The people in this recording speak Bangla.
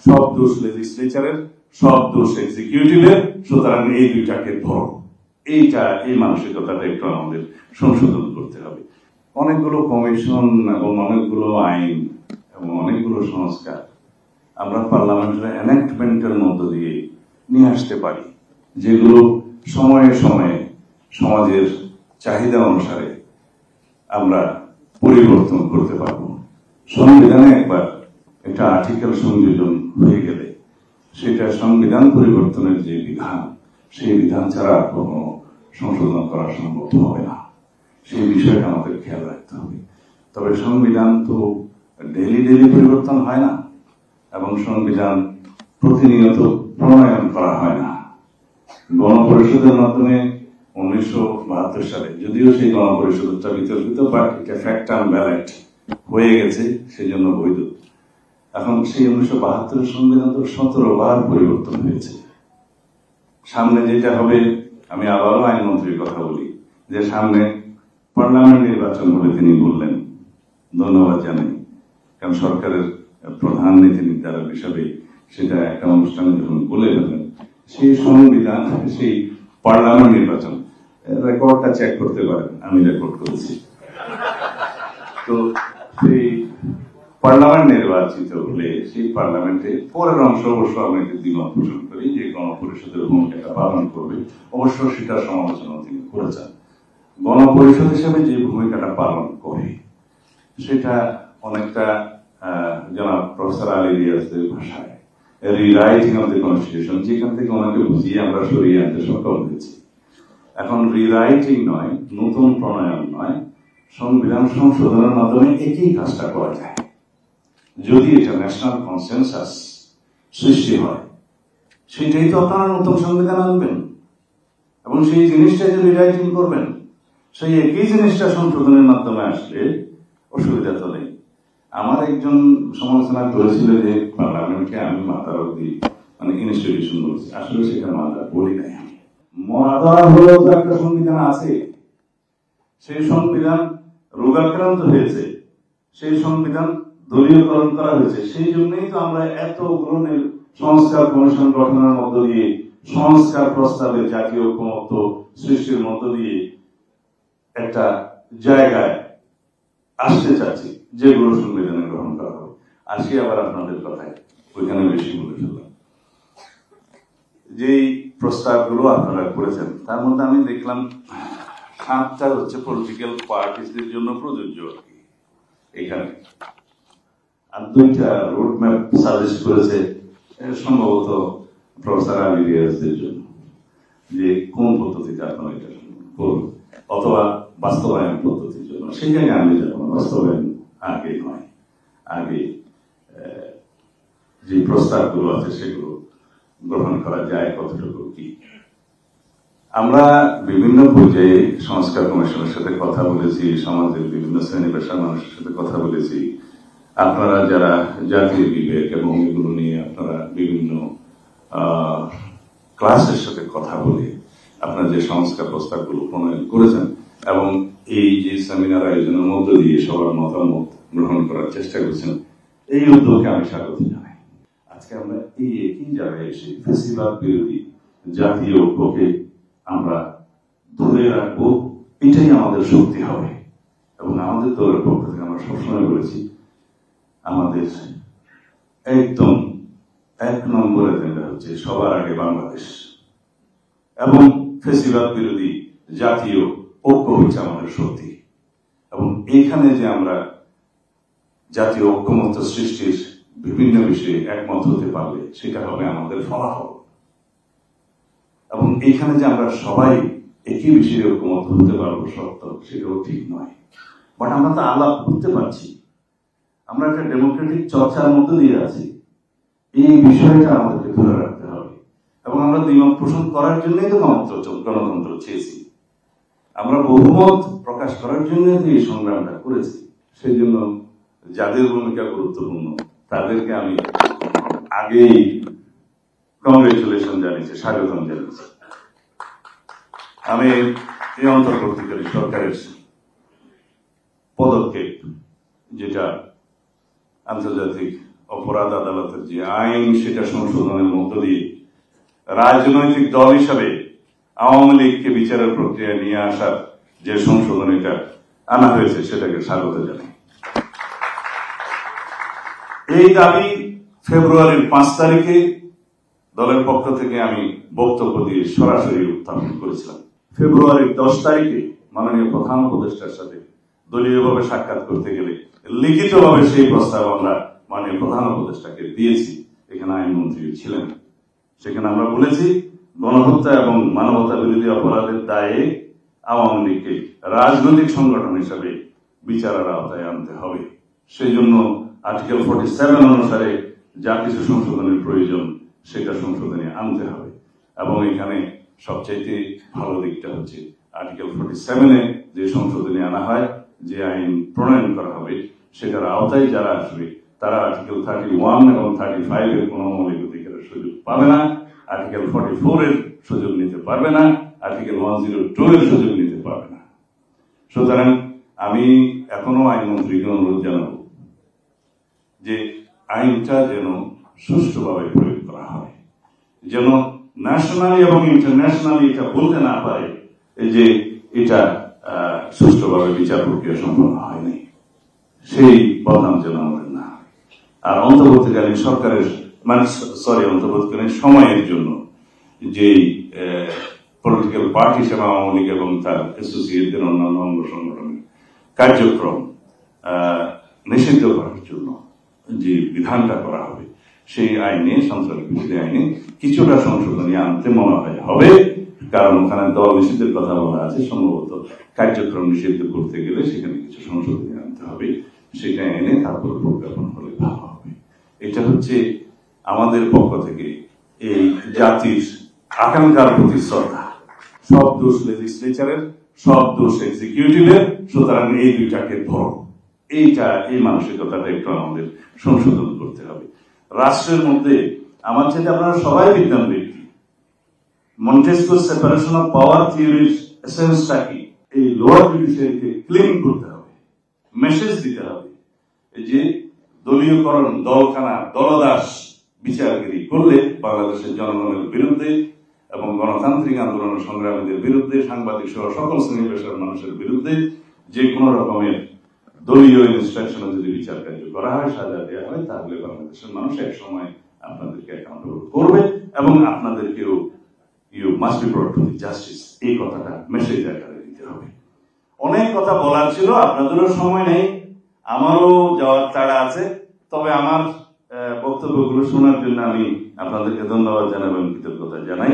সব দোষ লেজিসলেচারের, সব দোষ এক্সিকিউটিভের। সুতরাং এই দুইটাকে ধরো, এই মানসিকতাটা একটু আমাদের সংশোধন করতে হবে। অনেকগুলো কমিশন এবং অনেকগুলো আইন এবং অনেকগুলো সংস্কার আমরা পার্লামেন্টের এনাক্টমেন্টের মধ্য দিয়ে নিয়ে আসতে পারি, যেগুলো সময়ে সময়ে সমাজের চাহিদা অনুসারে আমরা পরিবর্তন করতে পারব। সংবিধানে একবার একটা আর্টিকেল সংযোজন হয়ে গেলে সেটা সংবিধান পরিবর্তনের যে বিধান, সেই বিধান ছাড়া কোনো সংশোধন করা সম্ভব হবে না। সেই বিষয়টা আমাদের খেয়াল রাখতে হবে। তবে সংবিধান তো ডেইলি পরিবর্তন হয় না, এবং সংবিধান প্রতিনিয়ত প্রণয়ন করা হয় না। গণপরিষদের মাধ্যমে 1972 সালে, যদিও সেই গণপরিষদটা বিতর্কিত, বাট এটা ফ্যাক্ট অ্যান্ড ব্যালেট হয়ে গেছে, সেই জন্য বৈধ। এখন সেই 1972 সংবিধান তো 17 বার পরিবর্তন হয়েছে। সামনে যেটা হবে, আমি আবারও আইনমন্ত্রীর কথা বলি, যে সামনে পার্লামেন্ট নির্বাচন হবে তিনি বললেন, ধন্যবাদ জানাই, কারণ সরকারের প্রধান নীতি নির্ধারক হিসাবে সেটা একটা অনুষ্ঠানে যখন বলে ফেললেন, সেই সংবিধান, সেই পার্লামেন্ট নির্বাচন, রেকর্ডটা চেক করতে পারেন, আমি রেকর্ড করেছি। তো সেই পার্লামেন্ট নির্বাচিত হলে সেই পার্লামেন্টে পরের অংশ অবশ্য আমি একটি দ্বিমত পোষণ করি যে গণপরিষদের ভূমিকাটা পালন করবে, অবশ্য সেটা সমালোচনা তিনি করেছেন। গণপরিষদ হিসেবে যে ভূমিকাটা পালন করে সেটা অনেকটা জনাব প্রফেসর আলী রিয়াজের ভাষায় রিরাইটিং অফ দ্য কনস্টিটিউশন, যেখান থেকে ওনাকে বুঝিয়ে আমরা সরিয়ে আনতে সফল হয়েছি। এখন রিরাইটিং নয়, নতুন প্রণয়ন নয়, সংবিধান সংশোধনের মাধ্যমে একই কাজটা করা যায় যদি এটা ন্যাশনাল কনসেনসাস সৃষ্টি হয়। সেটাই তো আপনারা নতুন সংবিধান আনবেন, এবং সেই জিনিসটা যে রিরাইটিং করবেন, সেই একই জিনিসটা সংশোধনের মাধ্যমে আসলে অসুবিধা তো নেই। আমার একজন সমালোচনা করেছিল যে পার্লামেন্টকে আমি মাতার দিই, মানে ইনস্টিটিউশন বলছি, আসলে সেটা মাতা বলি নাই। আমি মাতার হলেও তো একটা সংবিধান আছে, সেই সংবিধান রোগাক্রান্ত হয়েছে, সেই সংবিধান দলীয়করণ করা হয়েছে। সেই জন্যই তো আমরা এত ধরনের সংস্কার কমিশন গঠনের মধ্য দিয়ে, সংস্কার প্রস্তাবের জাতীয় ঐকমত্য সৃষ্টির মধ্য দিয়ে একটা জায়গায় আসতে চাচ্ছি, যেগুলো সংবিধানে গ্রহণ করা হবে। আসি আবার আপনাদের কথায়, ওইখানে বেশি বলে ফেললাম। যেই প্রস্তাবগুলো আপনারা করেছেন তার মধ্যে আমি দেখলাম 7টা হচ্ছে পলিটিক্যাল পার্টিসদের জন্য প্রযোজ্য আর কি এখানে, আর 2টা রোডম্যাপ সাজেস্ট করেছে সম্ভবত প্রফেসর আলী রিয়াজদের জন্য, যে কোন পদ্ধতিতে আপনারা এটা করবেন, অথবা বাস্তবায়ন পদ্ধতির জন্য। সেই জায়গায় আমি যাব না, বাস্তবায়ন আগে নয়, আগে যে প্রস্তাবগুলো আছে সেগুলো গ্রহণ করা যায় কতটুকু কি। আমরা বিভিন্ন পর্যায়ে সংস্কার কমিশনের সাথে কথা বলেছি, সমাজের বিভিন্ন শ্রেণী পেশার মানুষের সাথে কথা বলেছি। আপনারা যারা জাতীয় বিবেক এবং এগুলো নিয়ে আপনারা বিভিন্ন ক্লাসের সাথে কথা বলে আপনারা যে সংস্কার প্রস্তাবগুলো প্রণয়ন করেছেন, এবং এই যে সেমিনার আয়োজনের মধ্য দিয়ে সবার মতামত গ্রহণ করার চেষ্টা করছেন, এই উদ্যোগকে আমি স্বাগত জানাই। আজকে আমরা এই একই জায়গায় এসে ফ্যাসিবাদ বিরোধী জাতীয় ঐক্যকে আমরা ধরে রাখবো, এটাই আমাদের শক্তি হবে। এবং আমাদের দলের পক্ষ থেকে আমরা সবসময় বলেছি, আমাদের একদম 1 নম্বর এজেন্ডা হচ্ছে সবার আগে বাংলাদেশ, এবং ফ্যাসিবাদ বিরোধী জাতীয় ঐক্য হচ্ছে আমাদের শক্তি। এবং এইখানে যে আমরা জাতীয় ঐক্যমত্য সৃষ্টির বিভিন্ন বিষয়ে একমত হতে পারলে সেটা হবে আমাদের ফলাফল। এবং এইখানে যে আমরা সবাই একই বিষয়ে ঐক্যমত হতে পারবো সত্য, সেটাও ঠিক নয়, বাট আমরা তো আলাপ করতে পারছি, আমরা একটা ডেমোক্রেটিক চর্চার মধ্যে দিয়ে আছি। এই বিষয়টা আমাদেরকে ধরে রাখতে হবে, এবং আমরা দ্বিমত পোষণ করার জন্যই তো গণতন্ত্র চেয়েছি, আমরা বহুমত প্রকাশ করার জন্য এই সংগ্রামটা করেছি। সেই জন্য যাদের ভূমিকা গুরুত্বপূর্ণ তাদেরকে আমি আগেই কংগ্রেচুলেশন জানিয়েছি, স্বাগতম জানিয়েছি। আমি এই অন্তর্বর্তীকালীন সরকারের পদক্ষেপ, যেটা আন্তর্জাতিক অপরাধ আদালতের যে আইন সেটা সংশোধনের মধ্য দিয়ে রাজনৈতিক দল হিসাবে আওয়ামী লীগকে বিচারের প্রক্রিয়া নিয়ে আসার যে সংশোধনীটা আনা হয়েছে সেটাকে স্বাগত জানাই। এই দাবি ফেব্রুয়ারির 5 তারিখে দলের পক্ষ থেকে আমি বক্তব্য দিয়ে সরাসরি উত্থাপন করেছিলাম। ফেব্রুয়ারির 10 তারিখে মাননীয় প্রধান উপদেষ্টার সাথে দলীয়ভাবে সাক্ষাৎ করতে গেলে লিখিতভাবে সেই প্রস্তাব আমরা মাননীয় প্রধান উপদেষ্টাকে দিয়েছি। এখানে আইনমন্ত্রী ছিলেন। সেখানে আমরা বলেছি গণহত্যা এবং মানবতা বিরোধী অপরাধের দায়ে আওয়ামী লীগকে রাজনৈতিক সংগঠন হিসাবে বিচারের আওতায় আনতে হবে। সেই জন্য আর্টিকেল 47 অনুসারে যা কিছু সংশোধনের প্রয়োজন সেটা সংশোধনে আনতে হবে। এবং এখানে সবচাইতে ভালো দিকটা হচ্ছে আর্টিকেল 47-এ যে সংশোধনী আনা হয়, যে আইন প্রণয়ন করা হবে, সেটার আওতায় যারা আসবে তারা আর্টিকেল 31 এবং 35-এর কোন মৌলিক অধিকারের সুযোগ পাবে না, আর্টিকেল 44-এর সুযোগ নিতে পারবে না, আর্টিকেল 102-এর সুযোগ নিতে পারবে না। সুতরাং আমি এখনো আইনমন্ত্রীকে অনুরোধ জানাবো যে আইনটা যেন সুষ্ঠুভাবে প্রয়োগ করা হয়, যেন ন্যাশনালি এবং ইন্টারন্যাশনালি এটা বলতে না পারে যে এটা সুষ্ঠুভাবে বিচার প্রক্রিয়া সম্পন্ন হয়নি, সেই বদনাম যেন আমাদের না। আর অন্তর্বর্তীকালীন সরকারের অন্তর্বর্তীকালীন সময়ের জন্য যে পলিটিক্যাল পার্টি হিসেবে আওয়ামী লীগ এবং তার অ্যাসোসিয়েটদের অন্যান্য অঙ্গ সংগঠনের কার্যক্রম নিষিদ্ধ করার জন্য যে বিধানটা করা হবে, সেই আইনে, সন্ত্রাস বিরোধী আইনে কিছুটা সংশোধনী আনতে মনে হয় হবে। কারণ ওখানে দল নিষিদ্ধের কথা বলা আছে, সম্ভবত কার্যক্রম নিষিদ্ধ করতে গেলে সেখানে কিছু সংশোধনী আনতে হবে। সেটা এনে তারপর প্রজ্ঞাপন হলে ভালো হবে। এটা হচ্ছে আমাদের পক্ষ থেকে এই জাতির আকাঙ্ক্ষার প্রতি শ্রদ্ধা। সব দোষ লেজিসলেচারের, সব দোষ এক্সিকিউটিভের। সুতরাং এই দুইটাকে ধরো, এই মানসিকতাটা একটু আমাদের সংশোধন করতে হবে। রাষ্ট্রের মধ্যে আমার চাইতে আপনারা সবাই বিজ্ঞান ব্যক্তি। মন্টেস্কুর সেপারেশন অফ পাওয়ার থিওরির এসেন্সটা কি? এই লোয়ার জুডিশিয়ারিকে ক্লিন করতে হবে, মেসেজ দিতে হবে যে দলীয়করণ, দলখানা, দলদাস বিচারগিরি করলে বাংলাদেশের জনগণের বিরুদ্ধে এবং গণতান্ত্রিক আন্দোলন সংগ্রামীদের বিরুদ্ধে, সাংবাদিক সহ সকল শ্রেণী পেশার মানুষের বিরুদ্ধে যে কোনো রকমের দলীয় ইনস্ট্রাকশনে যদি বিচার কার্য করা হয়, সাজা দেওয়া হয়, তাহলে বাংলাদেশের মানুষ এক সময় আপনাদেরকে অ্যাকাউন্টেবল করবে এবং আপনাদেরকেও you must be brought to justice, এই কথাটা মেসেজ আকারে দিতে হবে। অনেক কথা বলার ছিল, আপনাদেরও সময় নেই, আমারও যাওয়ার তাড়া আছে। তবে আমার বক্তব্যগুলো শোনার জন্য আমি আপনাদেরকে ধন্যবাদ জানাবেন, কৃতজ্ঞতা জানাই।